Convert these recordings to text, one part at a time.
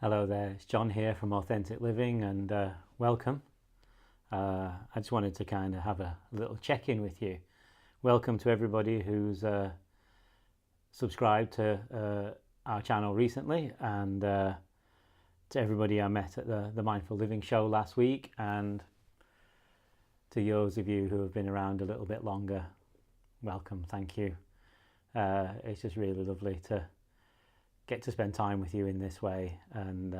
Hello there, it's John here from Authentic Living, and welcome. I just wanted to kind of have a little check-in with you. Welcome to everybody who's subscribed to our channel recently, and to everybody I met at the Mindful Living show last week, and to those of you who have been around a little bit longer, welcome, thank you. It's just really lovely to get to spend time with you in this way, and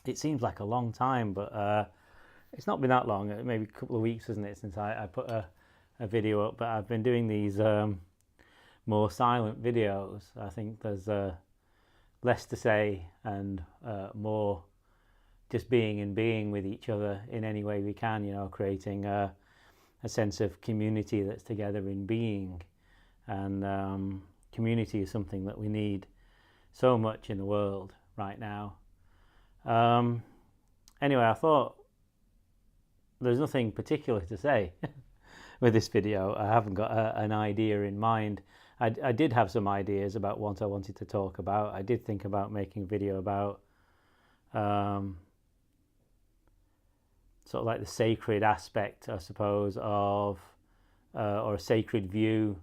it seems like a long time, but it's not been that long. Maybe a couple of weeks, isn't it, since I put a video up. But I've been doing these more silent videos. I think there's less to say and more just being with each other in any way we can, creating a sense of community that's together in being. And community is something that we need so much in the world right now. Anyway, I thought there's nothing particular to say with this video. I haven't got an idea in mind. I did have some ideas about what I wanted to talk about. I did think about making a video about sort of like the sacred aspect, I suppose, of or a sacred view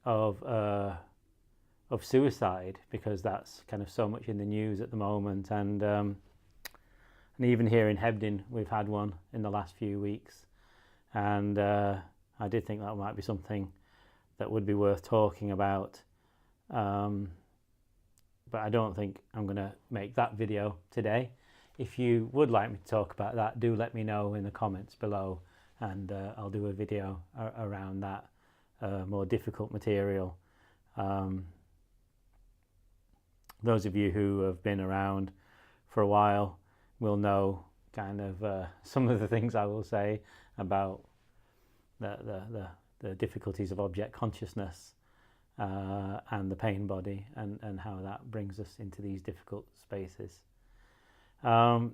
of suicide, because that's kind of so much in the news at the moment, and even here in Hebden we've had one in the last few weeks, and I did think that might be something that would be worth talking about, but I don't think I'm going to make that video today. If you would like me to talk about that, do let me know in the comments below, and I'll do a video around that more difficult material. Those of you who have been around for a while will know kind of some of the things I will say about the difficulties of object consciousness and the pain body, and how that brings us into these difficult spaces. And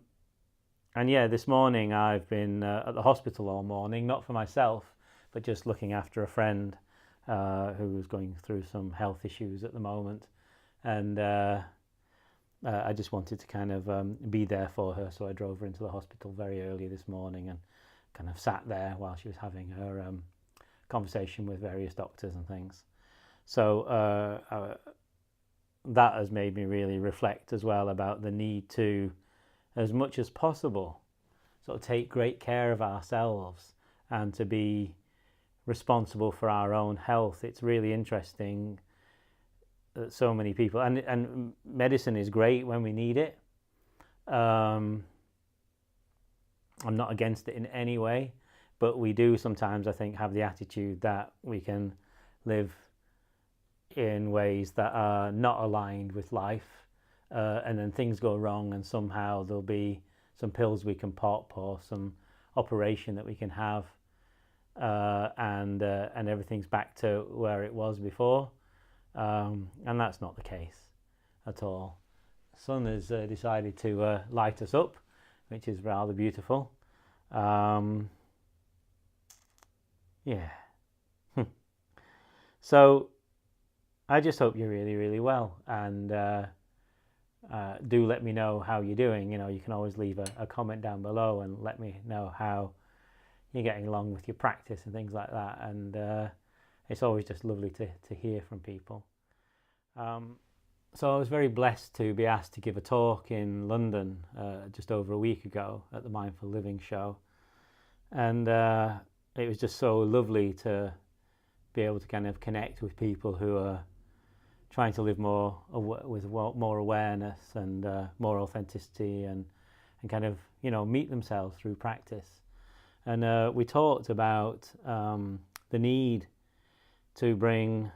yeah, this morning I've been at the hospital all morning, not for myself, but just looking after a friend who's going through some health issues at the moment, and I just wanted to kind of be there for her, so I drove her into the hospital very early this morning and kind of sat there while she was having her conversation with various doctors and things. So that has made me really reflect as well about the need to, as much as possible, sort of take great care of ourselves and to be responsible for our own health. It's really interesting that so many people, and medicine is great when we need it. I'm not against it in any way, but we do sometimes, I think, have the attitude that we can live in ways that are not aligned with life, and then things go wrong, and somehow there'll be some pills we can pop or some operation that we can have, and everything's back to where it was before, and that's not the case at all. The sun has decided to light us up, which is rather beautiful. Yeah. So I just hope you're really, really well, and do let me know how you're doing. You can always leave a comment down below and let me know how you're getting along with your practice and things like that, and it's always just lovely to hear from people. So I was very blessed to be asked to give a talk in London just over a week ago at the Mindful Living show, and it was just so lovely to be able to kind of connect with people who are trying to live more with more awareness and more authenticity, and kind of meet themselves through practice. And we talked about the need to bring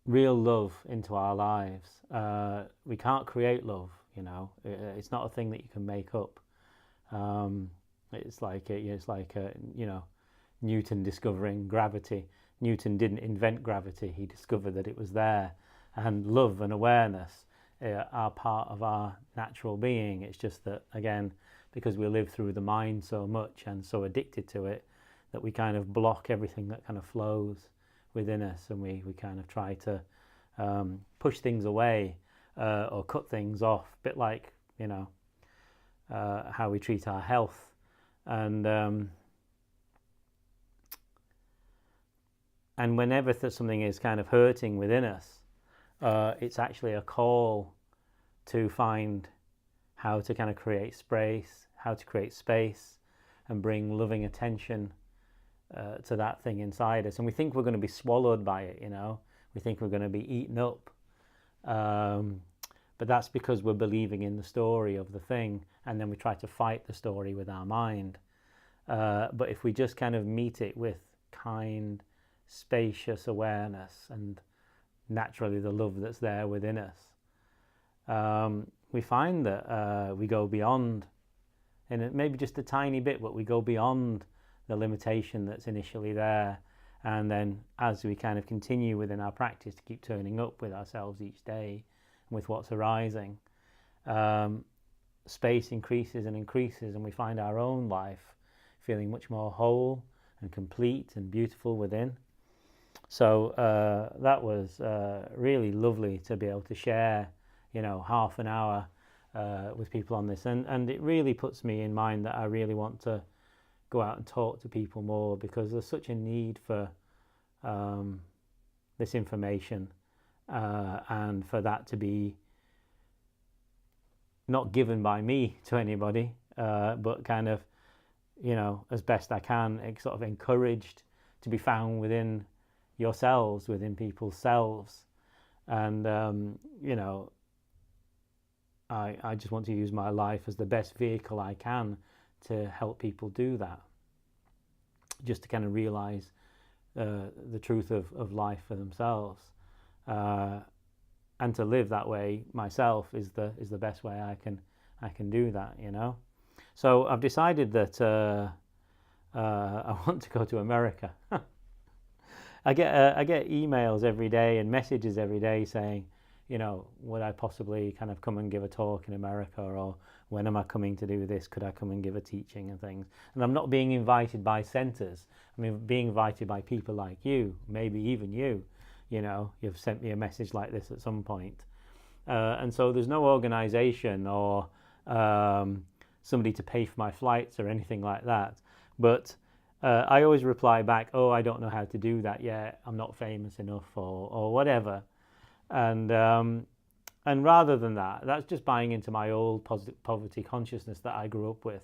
real love into our lives. We can't create love, it's not a thing that you can make up. It's like Newton discovering gravity. Newton didn't invent gravity, he discovered that it was there, and love and awareness are part of our natural being. It's just that, again, because we live through the mind so much and so addicted to it, that we kind of block everything that kind of flows within us, and we kind of try to push things away or cut things off, a bit like, how we treat our health. And whenever something is kind of hurting within us, it's actually a call to find how to kind of create space, and bring loving attention to that thing inside us. And we think we're going to be swallowed by it, we think we're going to be eaten up. But that's because we're believing in the story of the thing, and then we try to fight the story with our mind. But if we just kind of meet it with kind, spacious awareness and naturally the love that's there within us, we find that we go beyond, and maybe just a tiny bit, but we go beyond the limitation that's initially there. And then as we kind of continue within our practice to keep turning up with ourselves each day, with what's arising, space increases and increases, and we find our own life feeling much more whole and complete and beautiful within. So that was really lovely to be able to share, half an hour with people on this, and it really puts me in mind that I really want to go out and talk to people more, because there's such a need for this information, and for that to be not given by me to anybody, but kind of, as best I can, sort of encouraged to be found within yourselves, within people's selves. And I just want to use my life as the best vehicle I can to help people do that, just to kind of realize the truth of life for themselves, and to live that way myself is the best way I can do that. So I've decided that I want to go to America. I get emails every day and messages every day saying, would I possibly kind of come and give a talk in America, or when am I coming to do this? Could I come and give a teaching and things? And I'm not being invited by centers. I mean, being invited by people like you, maybe even you. You've sent me a message like this at some point. And so there's no organization or somebody to pay for my flights or anything like that. But I always reply back, oh, I don't know how to do that yet. I'm not famous enough, or whatever. And rather than that, that's just buying into my old poverty consciousness that I grew up with.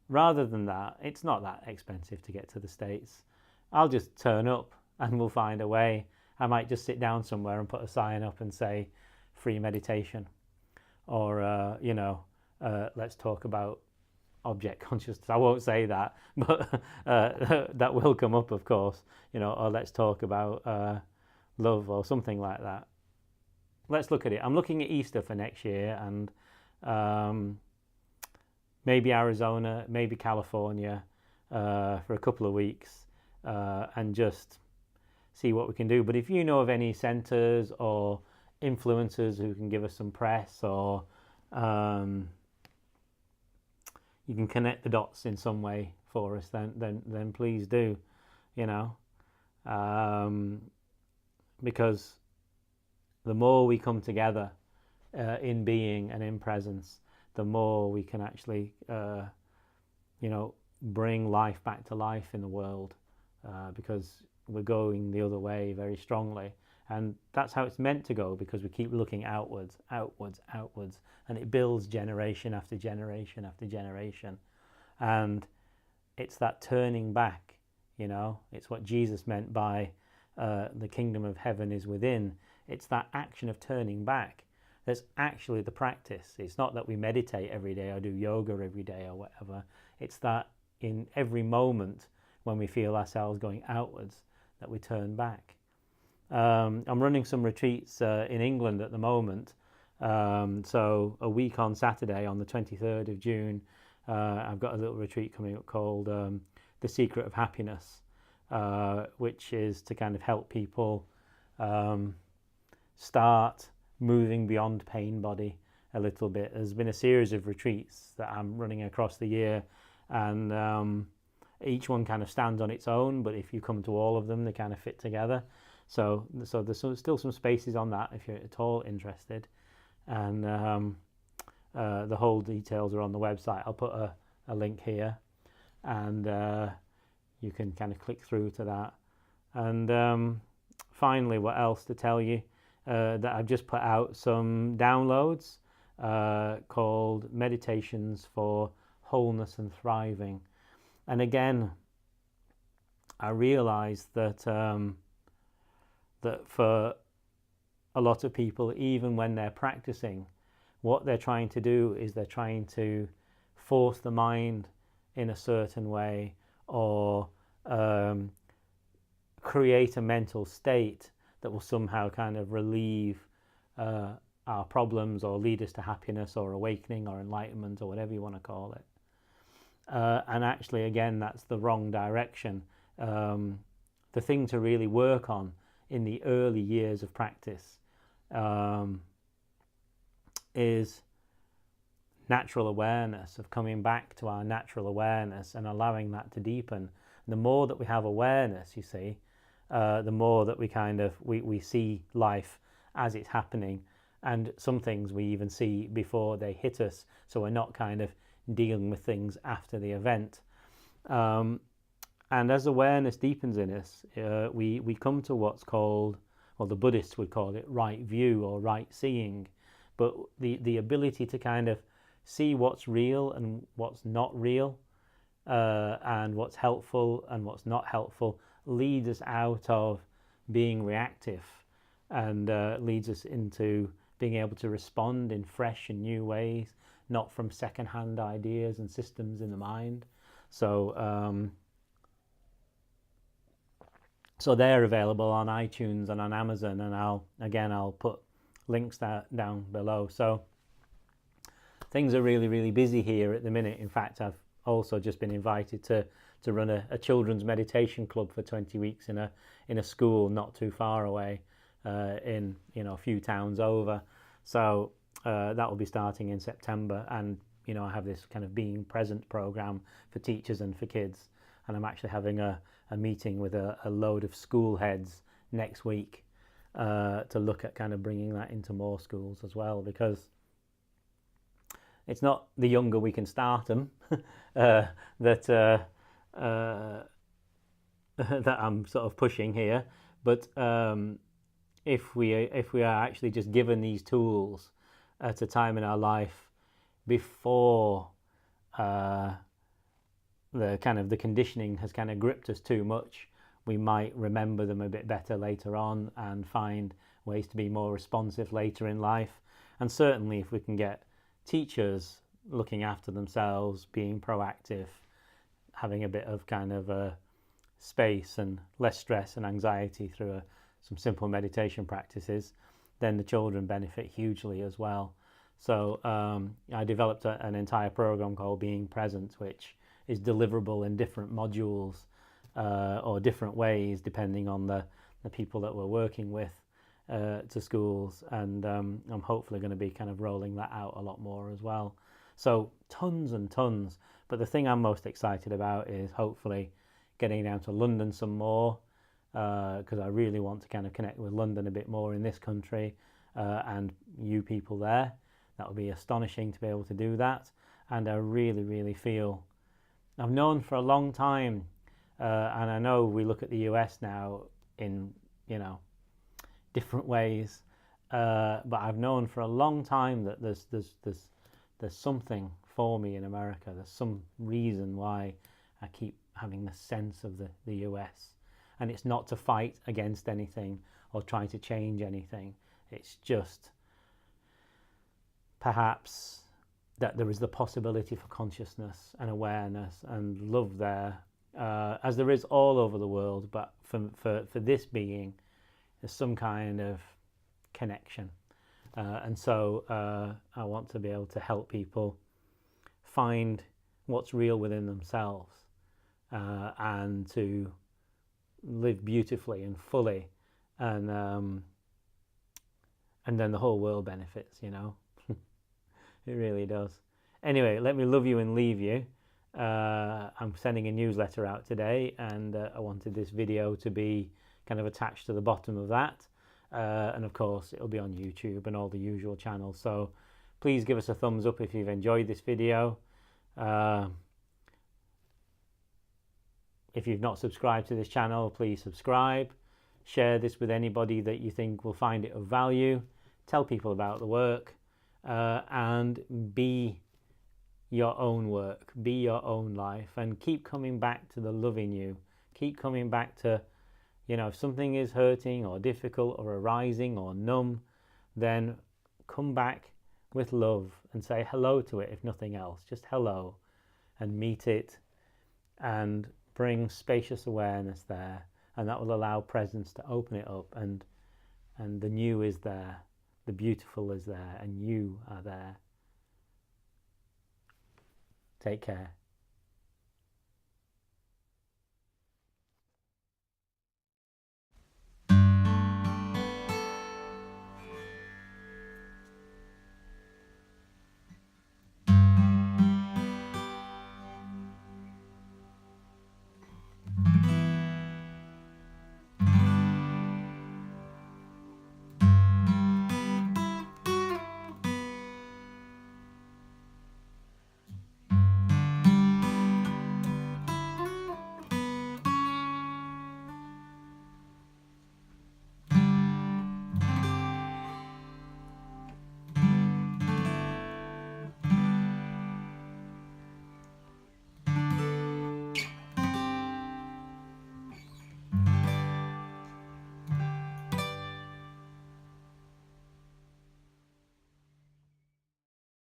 Rather than that, it's not that expensive to get to the States. I'll just turn up and we'll find a way. I might just sit down somewhere and put a sign up and say, free meditation. Or, let's talk about object consciousness. I won't say that, but that will come up, of course. Or let's talk about love or something like that. Let's look at it. I'm looking at Easter for next year, and maybe Arizona, maybe California for a couple of weeks, and just see what we can do. But if you know of any centers or influencers who can give us some press, or you can connect the dots in some way for us, then please do, because the more we come together in being and in presence, the more we can actually, bring life back to life in the world, because we're going the other way very strongly. And that's how it's meant to go, because we keep looking outwards, and it builds generation after generation after generation. And it's that turning back, it's what Jesus meant by the kingdom of heaven is within. It's that action of turning back. That's actually the practice. It's not that we meditate every day or do yoga every day or whatever. It's that in every moment when we feel ourselves going outwards, that we turn back. I'm running some retreats in England at the moment. So a week on Saturday, on the 23rd of June, I've got a little retreat coming up called The Secret of Happiness, which is to kind of help people start moving beyond pain body a little bit. There's been a series of retreats that I'm running across the year, and each one kind of stands on its own, but if you come to all of them, they kind of fit together. So there's still some spaces on that if you're at all interested, and the whole details are on the website. I'll put a link here, and you can kind of click through to that. And finally, what else to tell you? That I've just put out some downloads called Meditations for Wholeness and Thriving. And again, I realized that that for a lot of people, even when they're practicing, what they're trying to do is they're trying to force the mind in a certain way, or create a mental state that will somehow kind of relieve our problems, or lead us to happiness or awakening or enlightenment, or whatever you want to call it. And actually, again, that's the wrong direction. The thing to really work on in the early years of practice is natural awareness, of coming back to our natural awareness and allowing that to deepen. And the more that we have awareness, you see, the more that we see life as it's happening, and some things we even see before they hit us, so we're not kind of dealing with things after the event. And as awareness deepens in us, we come to what's called, well, the Buddhists would call it right view or right seeing, but the ability to kind of see what's real and what's not real, and what's helpful and what's not helpful, leads us out of being reactive, and leads us into being able to respond in fresh and new ways, not from second-hand ideas and systems in the mind. So so they're available on iTunes and on Amazon, and I'll put links down below. So things are really, really busy here at the minute. In fact, I've also just been invited to run a children's meditation club for 20 weeks in a school not too far away, in a few towns over. So that will be starting in September, and I have this kind of being present program for teachers and for kids, and I'm actually having a meeting with a load of school heads next week to look at kind of bringing that into more schools as well, because it's not the younger we can start them that I'm sort of pushing here, but if we are actually just given these tools at a time in our life before the conditioning has kind of gripped us too much, we might remember them a bit better later on and find ways to be more responsive later in life. And certainly if we can get teachers looking after themselves, being proactive, having a bit of kind of a space and less stress and anxiety through some simple meditation practices, then the children benefit hugely as well. So I developed an entire program called Being Present, which is deliverable in different modules or different ways depending on the people that we're working with to schools, and I'm hopefully going to be kind of rolling that out a lot more as well. So tons and tons, but the thing I'm most excited about is hopefully getting down to London some more, because I really want to kind of connect with London a bit more in this country, and you people there. That would be astonishing to be able to do that. And I really, really feel, I've known for a long time, and I know we look at the US now in, different ways, but I've known for a long time that there's something for me in America. There's some reason why I keep having the sense of the US. And it's not to fight against anything or try to change anything. It's just perhaps that there is the possibility for consciousness and awareness and love there, as there is all over the world, but for this being, there's some kind of connection. And so I want to be able to help people find what's real within themselves, and to live beautifully and fully, and then the whole world benefits, It really does. Anyway, let me love you and leave you. I'm sending a newsletter out today, and I wanted this video to be kind of attached to the bottom of that. And of course, it'll be on YouTube and all the usual channels. So please give us a thumbs up if you've enjoyed this video. If you've not subscribed to this channel, please subscribe. Share this with anybody that you think will find it of value. Tell people about the work, and be your own work, be your own life, and keep coming back to the love in you. Keep coming back to, if something is hurting or difficult or arising or numb, then come back with love and say hello to it, if nothing else. Just hello, and meet it, and bring spacious awareness there, and that will allow presence to open it up, and the new is there, the beautiful is there, and you are there. Take care.